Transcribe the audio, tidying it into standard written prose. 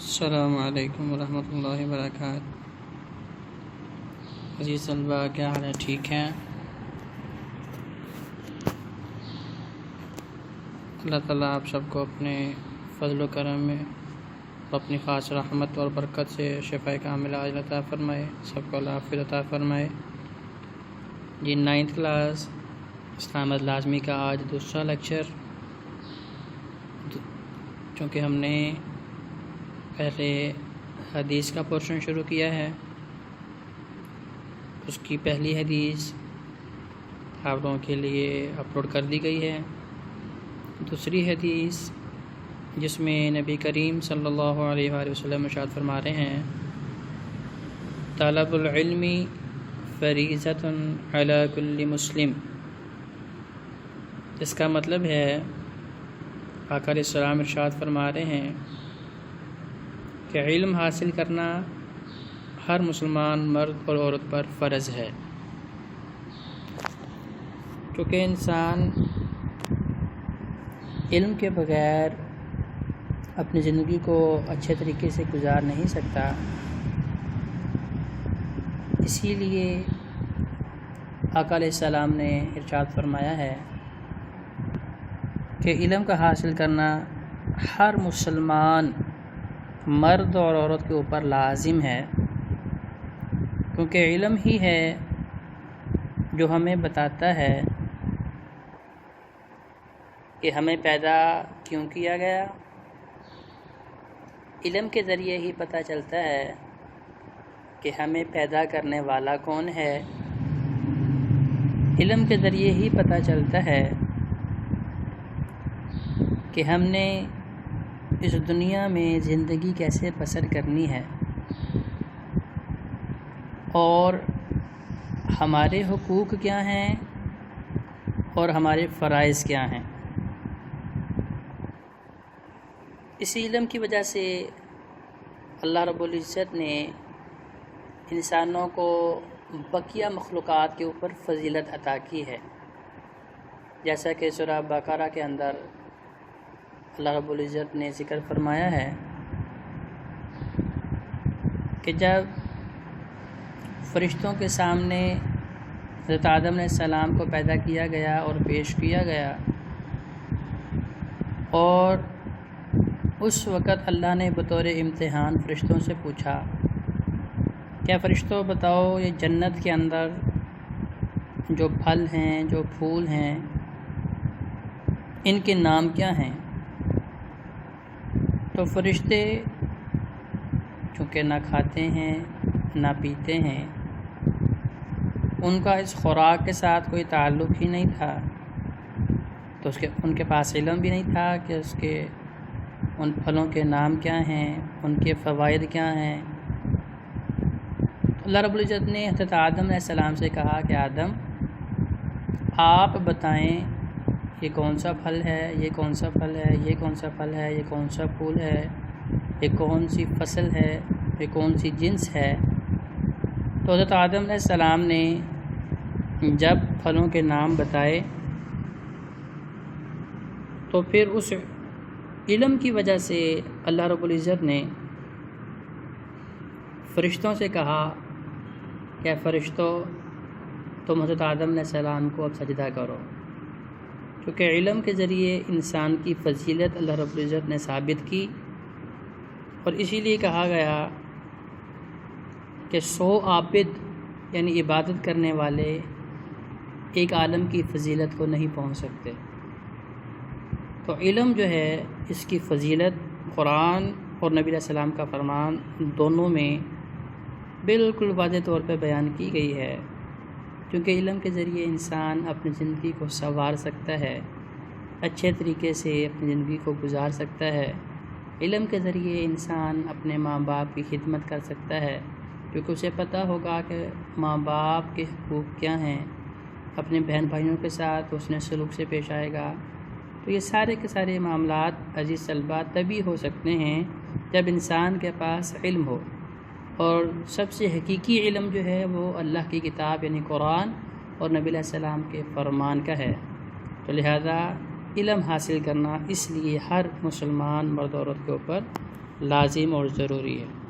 السلام علیکم ورحمۃ اللہ وبرکاتہ۔ عزیز طلباء، کیا حال ہے؟ ٹھیک ہیں؟ اللہ تعالیٰ آپ سب کو اپنے فضل و کرم میں اپنی خاص رحمت اور برکت سے شفاء کاملہ عاجلہ عطا فرمائے، سب کو اللہ حافظ عطا فرمائے۔ جی 9th کلاس اسلام لازمی کا آج دوسرا لیکچر، چونکہ ہم نے پہلے حدیث کا پورشن شروع کیا ہے، اس کی پہلی حدیث آپ لوگوں کے لیے اپلوڈ کر دی گئی ہے۔ دوسری حدیث جس میں نبی کریم صلی اللہ علیہ وآلہ وسلم ارشاد فرما رہے ہیں، طلب العلم فریضۃ علی کل مسلم، اس کا مطلب ہے آقا علیہ السلام ارشاد فرما رہے ہیں کہ علم حاصل کرنا ہر مسلمان مرد اور عورت پر فرض ہے، کیونکہ انسان علم کے بغیر اپنی زندگی کو اچھے طریقے سے گزار نہیں سکتا۔ اسی لیے آقا علیہ السلام نے ارشاد فرمایا ہے کہ علم کا حاصل کرنا ہر مسلمان مرد اور عورت کے اوپر لازم ہے، کیونکہ علم ہی ہے جو ہمیں بتاتا ہے کہ ہمیں پیدا کیوں کیا گیا۔ علم کے ذریعے ہی پتہ چلتا ہے کہ ہمیں پیدا کرنے والا کون ہے۔ علم کے ذریعے ہی پتہ چلتا ہے کہ ہم نے اس دنیا میں زندگی کیسے بسر کرنی ہے اور ہمارے حقوق کیا ہیں اور ہمارے فرائض کیا ہیں۔ اسی علم کی وجہ سے اللہ رب العزت نے انسانوں کو بقیہ مخلوقات کے اوپر فضیلت عطا کی ہے، جیسا کہ سورہ بقرہ کے اندر اللہ رب العزت نے ذکر فرمایا ہے کہ جب فرشتوں کے سامنے حضرت آدم علیہ السلام کو پیدا کیا گیا اور پیش کیا گیا، اور اس وقت اللہ نے بطور امتحان فرشتوں سے پوچھا، کیا فرشتوں بتاؤ یہ جنت کے اندر جو پھل ہیں، جو پھول ہیں، ان کے نام کیا ہیں؟ تو فرشتے چونکہ نہ کھاتے ہیں نہ پیتے ہیں، ان کا اس خوراک کے ساتھ کوئی تعلق ہی نہیں تھا، تو ان کے پاس علم بھی نہیں تھا کہ اس کے ان پھلوں کے نام کیا ہیں، ان کے فوائد کیا ہیں۔ اللہ رب العزت نے حضرت آدم علیہ السلام سے کہا کہ آدم، آپ بتائیں یہ کون سا پھل ہے، یہ کون سا پھل ہے، یہ کون سا پھل ہے، یہ کون سا پھول ہے، یہ کون سی فصل ہے، یہ کون سی جنس ہے۔ تو حضرت آدم علیہ السلام نے جب پھلوں کے نام بتائے تو پھر اس علم کی وجہ سے اللہ رب العزت نے فرشتوں سے کہا کہ فرشتوں تم حضرت آدم علیہ السلام کو اب سجدہ کرو، کیونکہ علم کے ذریعے انسان کی فضیلت اللہ رب العزت نے ثابت کی، اور اسی لیے کہا گیا کہ 100 عابد یعنی عبادت کرنے والے ایک عالم کی فضیلت کو نہیں پہنچ سکتے۔ تو علم جو ہے اس کی فضیلت قرآن اور نبی علیہ السلام کا فرمان دونوں میں بالکل واضح طور پہ بیان کی گئی ہے، کیونکہ علم کے ذریعے انسان اپنی زندگی کو سنوار سکتا ہے، اچھے طریقے سے اپنی زندگی کو گزار سکتا ہے۔ علم کے ذریعے انسان اپنے ماں باپ کی خدمت کر سکتا ہے، کیونکہ اسے پتہ ہوگا کہ ماں باپ کے حقوق کیا ہیں، اپنے بہن بھائیوں کے ساتھ اس نے سلوک سے پیش آئے گا۔ تو یہ سارے کے سارے معاملات عزیز طلباء تبھی ہو سکتے ہیں جب انسان کے پاس علم ہو، اور سب سے حقیقی علم جو ہے وہ اللہ کی کتاب یعنی قرآن اور نبی علیہ السلام کے فرمان کا ہے۔ تو لہذا علم حاصل کرنا اس لیے ہر مسلمان مرد عورت کے اوپر لازم اور ضروری ہے۔